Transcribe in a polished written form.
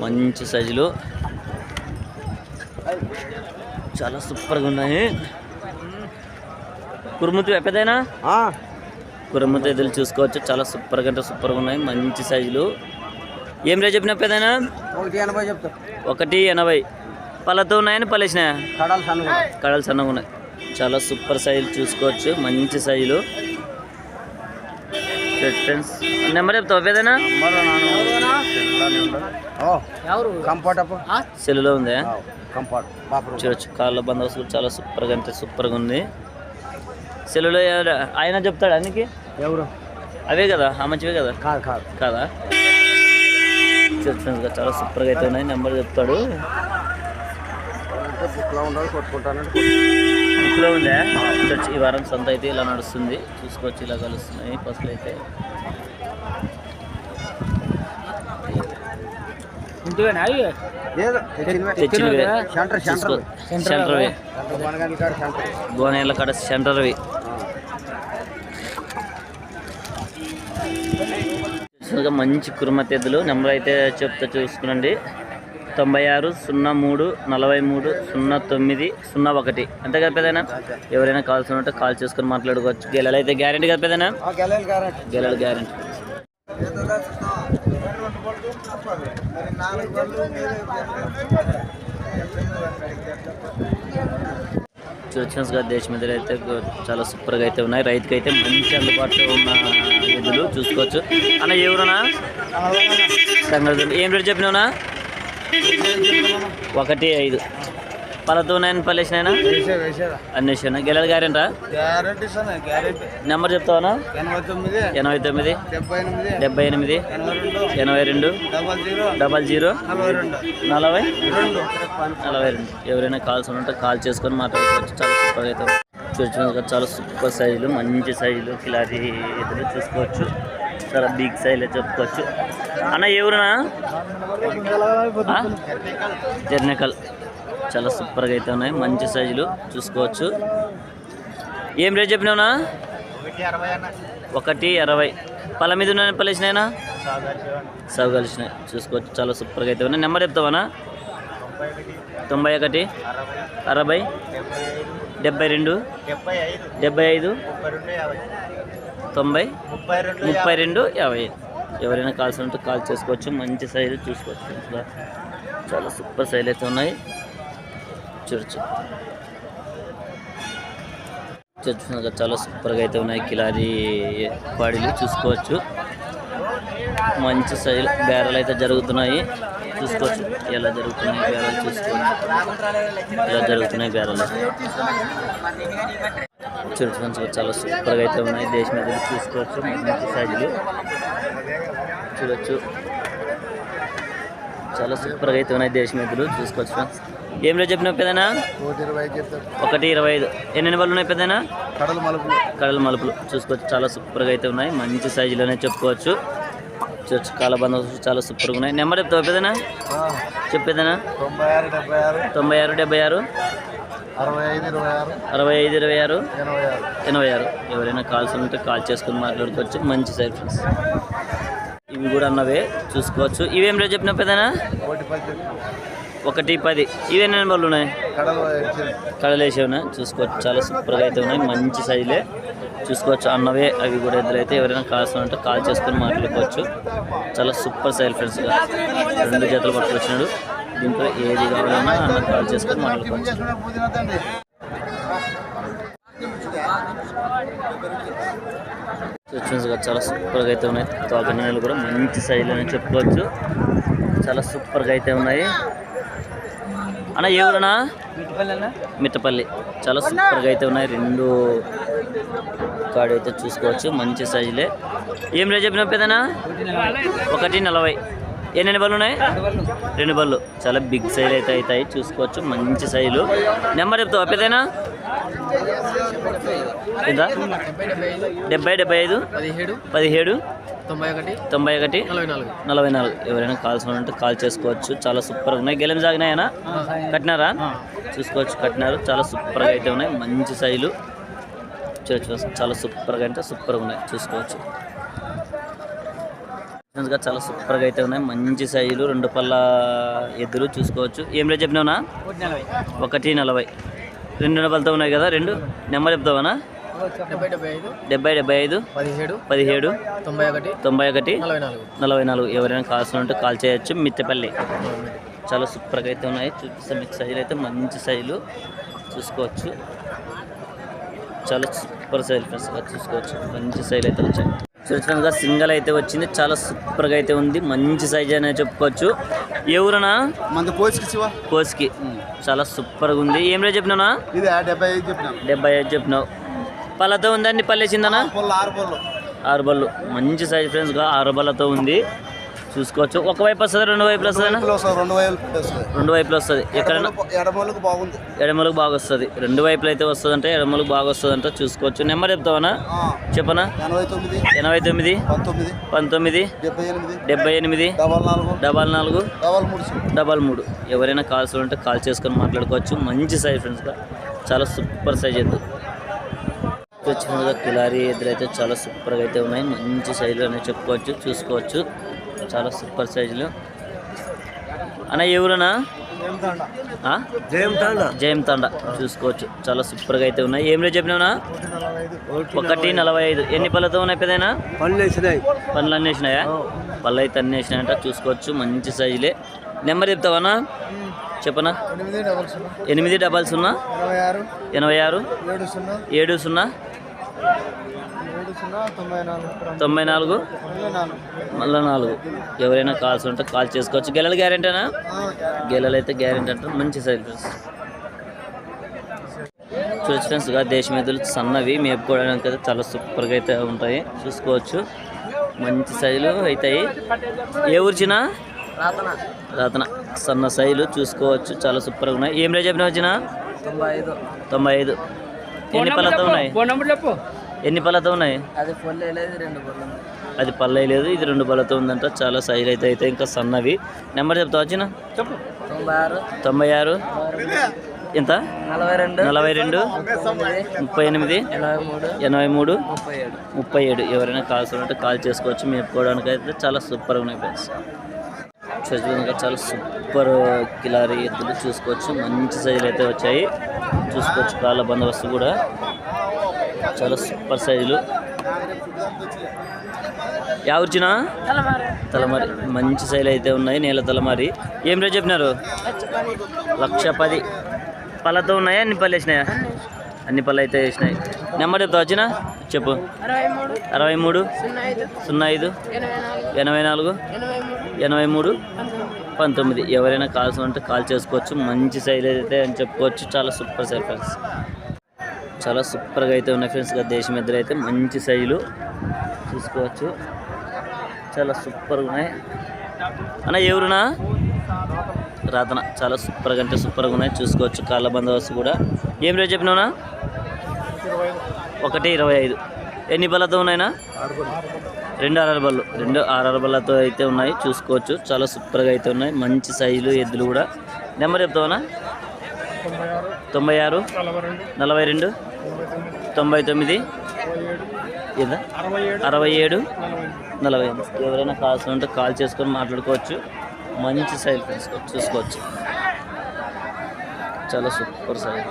మంచి సైజులు చాలా సూపర్గా ఉన్నాయి. కురుముతు పెద్దైనా కురుముతు ఎదురు చూసుకోవచ్చు. చాలా సూపర్గా అంటే సూపర్గా ఉన్నాయి. మంచి సైజులు. ఏం రేట్ చెప్పినా పెద్దైనా? 180. పళ్ళతో ఉన్నాయని పళ్ళేసినాయా? కడలు సన్నగా ఉన్నాయి. చాలా సూపర్ సైజులు చూసుకోవచ్చు. మంచి సైజులు. ఫ్రెండ్స్ నెంబర్ చెప్తావా పెద్దనా? సెల్లులో ఉందా? చూడొచ్చు. కాళ్ళ బందోబస్తు చాలా సూపర్గా అంటే సూపర్గా ఉంది. సెల్లులో ఆయన చెప్తాడు అన్నికి? ఎవరు? అవే కదా, ఆ మంచివే కదా? కాదా? ఫ్రెండ్స్ చాలా సూపర్గా అయితే ఉన్నాయి. నెంబర్ చెప్తాడు. బుక్లో ఉందా? చూడొచ్చు. ఈ వారం సంత అయితే ఇలా నడుస్తుంది. చూసుకోవచ్చు. ఇలా కలుస్తున్నాయి ఫస్ట్లు అయితే. గోనేళ్ళ కాడ సెంటర్వి. మంచి కుర్మతి ఎద్దులు. నెంబర్ అయితే చెప్తా చూసుకునండి. 96 03 43 09 01. అంతే కదా పెద్దనా? ఎవరైనా కాల్సి ఉంటే కాల్ చేసుకుని మాట్లాడుకోవచ్చు. గెలలు అయితే గ్యారెంటీ కదా పెద్దనా? గెలలు గ్యారెంటీ. చూడొచ్చు. దేశం మీద అయితే చాలా సూపర్గా అయితే ఉన్నాయి. రైతుకి అయితే మంచి అందుబాటులో ఉన్న ఎద్దులు చూసుకోవచ్చు. అన్న ఎవరన్నా సంగతి ఏం రేటు చెప్పినావునా? 1.5. పళ్ళతో ఉన్నాయని పళ్ళేసినాయనా? అన్నేసినా. గెలలు గ్యారెంటా? నెంబర్ చెప్తావా? 89 78 82 00 40 42. ఎవరైనా కాల్స్ ఉంటే కాల్ చేసుకొని మాట్లాడుకోవచ్చు. చాలా సూపర్గా అయితే చూసుకోవచ్చు. చాలా సూపర్ సైజులు, మంచి సైజులు కిలారీ ఎదురు చూసుకోవచ్చు. చాలా బిగ్ సైజులో చెప్పుకోవచ్చు. అన్న ఎవరునా? జర్నకల్. చాలా సూపర్గా అయితే ఉన్నాయి. మంచి సైజులు చూసుకోవచ్చు. ఏం రేట్ చెప్పినావునా? 1.60. పళ్ళ మీద ఉన్న పళ్ళేసినాయినా? సవ్ కలిసినాయి. చూసుకోవచ్చు. చాలా సూపర్గా అయితే ఉన్నాయి. నెంబర్ చెప్తావా? 91 60 72 75 90 32 50. ఎవరైనా కాల్సి ఉంటే కాల్ చేసుకోవచ్చు. మంచి సైజు చూసుకోవచ్చు. చాలా సూపర్ సైజులు అయితే ఉన్నాయి. చూడొచ్చు. చాలా సూపర్గా అయితే ఉన్నాయి. కిలారీ పాడీలు చూసుకోవచ్చు. మంచి సైజులు. బేరాలు అయితే జరుగుతున్నాయి. చూసుకోవచ్చు. ఎలా జరుగుతున్నాయి బేరాలు చూసుకోవచ్చు. ఎలా జరుగుతున్నాయి బేరాలు చూడొచ్చు. చాలా సూపర్గా అయితే ఉన్నాయి. దేశం మీద చూసుకోవచ్చు. మంచి సైజులు చూడొచ్చు. చాలా సూపర్గా అయితే ఉన్నాయి. దేశం ఎద్దులు చూసుకోవచ్చు. ఫ్రెండ్స్ ఏం రేట్ చెప్పినా పెద్దనా? 1.25. ఎన్ని బళ్ళు ఉన్నాయి పెద్దనా? కడల మలుపులు చూసుకోవచ్చు. చాలా సూపర్గా అయితే ఉన్నాయి. మంచి సైజులోనే చెప్పుకోవచ్చు. చూడొచ్చు. కాళ్ళ బందోబస్తు చాలా సూపర్గా ఉన్నాయి. నెంబర్ చెప్తావా పెద్దనా? చెప్పేదనా? 96 76 65 26 86. ఎవరైనా కాల్స్ ఉంటే కాల్ చేసుకుని మాట్లాడుకోవచ్చు. మంచి సైజ్ ఫ్రెండ్స్. ఇవి కూడా అన్నవే చూసుకోవచ్చు. ఇవేం రేట్ చెప్పినా పెద్దనా? 1.10. ఇవి ఎన్ని నెంబర్లు ఉన్నాయి? కడలేసి ఉన్నాయి. చూసుకోవచ్చు. చాలా సూపర్గా అయితే ఉన్నాయి. మంచి సైజులే చూసుకోవచ్చు. అన్నవే అవి కూడా ఎదురైతే ఎవరైనా కాల్స్ ఉంటే కాల్ చేసుకుని మాట్లాడుకోవచ్చు. చాలా సూపర్ సైజ్ ఫ్రెండ్స్. 2 జతలు పట్టుకొచ్చినాడు. దీంట్లో ఏది కావాలన్నా అన్న కాల్ చేసుకుని మాట్లాడుకోవచ్చు. చాలా సూపర్గా అయితే ఉన్నాయి. తోకనీళ్ళు కూడా మంచి సైజులు అని చెప్పుకోవచ్చు. చాలా సూపర్గా అయితే ఉన్నాయి. అన్న ఎవరన్నా? మిట్టపల్లి. చాలా సూపర్గా అయితే ఉన్నాయి. 2 కాడైతే చూసుకోవచ్చు. మంచి సైజులే. ఏం రేట్ చెప్పిన పెద్దనా? 1.40. ఎన్ని బళ్ళు ఉన్నాయి? 2 బళ్ళు. చాలా బిగ్ సైజ్ అయితే అవుతాయి చూసుకోవచ్చు. మంచి సైజులు. నెంబర్ చెప్తావా పెద్దనా? 70 75 17 91 44. ఎవరైనా కాల్స్ ఉంటే కాల్ చేసుకోవచ్చు. చాలా సూపర్గా ఉన్నాయి. గెలం సాగినాయనా? కట్టినారా? చూసుకోవచ్చు. కట్టినారు. చాలా సూపర్గా అయితే ఉన్నాయి. మంచి సైజులు చూసుకోవచ్చు. చాలా సూపర్గా అంటే సూపర్గా ఉన్నాయి చూసుకోవచ్చు. చాలా సూపర్గా అయితే ఉన్నాయి. మంచి సైజులు 2 పళ్ళ ఎద్దులు చూసుకోవచ్చు. ఏం రేట్ చెప్పినావునా? 140. 2 పళ్ళతో ఉన్నాయి కదా. 2 నెంబర్ చెప్తావనా? 70 75 17 91 44. ఎవరైనా కావాల్సిన ఉంటే కాల్ చేయొచ్చు. మిత్తపల్లి చాలా సూపర్గా అయితే ఉన్నాయి. చూపిస్తాం మీకు సైజులు అయితే మంచి సైజులు చూసుకోవచ్చు. చాలా సూపర్ సైజ్ ఫ్రెండ్స్గా చూసుకోవచ్చు. మంచి సైజులు అయితే వచ్చాయి. చూసినాక సింగల్ అయితే వచ్చింది. చాలా సూపర్గా అయితే ఉంది. మంచి సైజ్ అనేది చెప్పుకోవచ్చు. ఏ ఊరనా? కోస్కి. చాలా సూపర్గా ఉంది. ఏం రేట్ చెప్పినా? 75 చెప్పినావు. పళ్ళతో ఉందండి. పళ్ళేసిందనా? 6 బళ్ళు. మంచి సైజ్ ఫ్రెండ్స్గా 6 బళ్ళతో ఉంది. చూసుకోవచ్చు. ఒకవైపు వస్తుంది, 2 వైపులు వస్తుందా? 2 వైపులు వస్తుంది. ఎక్కడైనా ఎడమలకు బాగా వస్తుంది. 2 వైపులు అయితే వస్తుందంటే ఎడమలకు బాగా వస్తుందంట. చూసుకోవచ్చు. నెంబర్ చెప్తావనా? చెప్పనా? 89 19 78 44 33. ఎవరైనా కాల్స్ ఉంటే కాల్ చేసుకొని మాట్లాడుకోవచ్చు. మంచి సైజ్ ఫ్రెండ్స్గా చాలా సూపర్ సైజ్ ఎద్దు. వచ్చిన కిలారీ ఎద్దులు అయితే చాలా సూపర్గా అయితే ఉన్నాయి. మంచి సైజులు అనేది చెప్పుకోవచ్చు. చూసుకోవచ్చు. చాలా సూపర్ సైజులు. అన్న ఎవరన్నా? జయం తాండా. చూసుకోవచ్చు. చాలా సూపర్గా అయితే ఉన్నాయి. ఏం రేట్ చెప్పినావునా? 145. ఎన్ని పళ్ళతో ఉన్నాయి పెద్దయినా? పళ్ళు అన్నీ వేసినాయా? పళ్ళు అయితే అన్నీ వేసినాయంట. చూసుకోవచ్చు. మంచి సైజులే. నెంబర్ చెప్తావన్నా? చెప్పనా? 800 86 70 94 4. ఎవరైనా కాల్స్ ఉంటే కాల్ చేసుకోవచ్చు. గెలలు గ్యారెంటీనా? గెలలు అయితే గ్యారెంటీ అంటారు. మంచి సైజ్ ఫ్రెండ్స్. చూడొచ్చు ఫ్రెండ్స్గా దేశం ఎద్దులు సన్నవి మేపుకోవడానికి అయితే చాలా సూపర్గా అయితే ఉంటాయి. చూసుకోవచ్చు. మంచి సైజులు అవుతాయి. ఏ ఊరిచిన? రాతన. సన్న సైజులు చూసుకోవచ్చు. చాలా సూపర్గా ఉన్నాయి. ఏం రేట్ చెప్పిన వచ్చిన? 95. ఎన్ని పళ్ళతో ఉన్నాయి? ఎన్ని పళ్ళతో ఉన్నాయి? అది పళ్ళు లేదు. ఇది 2 పళ్ళతో ఉందంట. చాలా సైజులు అయితే ఇంకా సన్నవి. నెంబర్ చెప్తా వచ్చిన? 96 ఎంత? 42 38 83 37. ఎవరైనా కాల్స్ ఉంటే కాల్ చేసుకోవచ్చు. మేపుకోవడానికి అయితే చాలా సూపర్గా ఉన్నాయి ఫ్రెండ్స్. చూసుకుంటే చాలా సూపర్ కిలారీ ఎద్దులు చూసుకోవచ్చు. మంచి సైజులు అయితే వచ్చాయి. చూసుకోవచ్చు. కాళ్ళ బందోబస్తు కూడా చాలా సూపర్ సైజులు. యావచ్చిన? తలమారి. మంచి సైజులు అయితే ఉన్నాయి. నేల తలమారి. ఏం రేట్ చెప్పినారు? 110. పళ్ళతో ఉన్నాయా? అన్ని పళ్ళు వేసినాయా? అన్ని పళ్ళు అయితే వేసినాయి. నెంబర్ చెప్తా వచ్చిన? చెప్పు. 63 05 84 83 19. ఎవరైనా కాల్స్ ఉంటే కాల్ చేసుకోవచ్చు. మంచి సైజ్ అయితే అని చెప్పుకోవచ్చు. చాలా సూపర్ సైజ్ ఫ్రెండ్స్. చాలా సూపర్గా అయితే ఉన్నాయి ఫ్రెండ్స్గా దేశం ఎద్దులు అయితే మంచి సైజులు చూసుకోవచ్చు. చాలా సూపర్గా ఉన్నాయి. అన్న ఎవరునా? రాతన. చాలా సూపర్గా అంటే సూపర్గా ఉన్నాయి. చూసుకోవచ్చు. కాళ్ళ బందోబస్తు కూడా. ఏం రేట్ చెప్పినావునా? 125. ఎన్ని బళ్ళతో ఉన్నాయినా? 2 6 బళ్ళు. 2 6 బళ్ళతో అయితే ఉన్నాయి. చూసుకోవచ్చు. చాలా సూపర్గా అయితే ఉన్నాయి. మంచి సైజులు ఎద్దులు కూడా. నెంబర్ చెప్తావనా? 96 42 99 67 40. ఎవరైనా కాల్స్ ఉంటే కాల్ చేసుకొని మాట్లాడుకోవచ్చు. మంచి సైజ్ చూసుకోవచ్చు. చాలా సూపర్ సైజ్.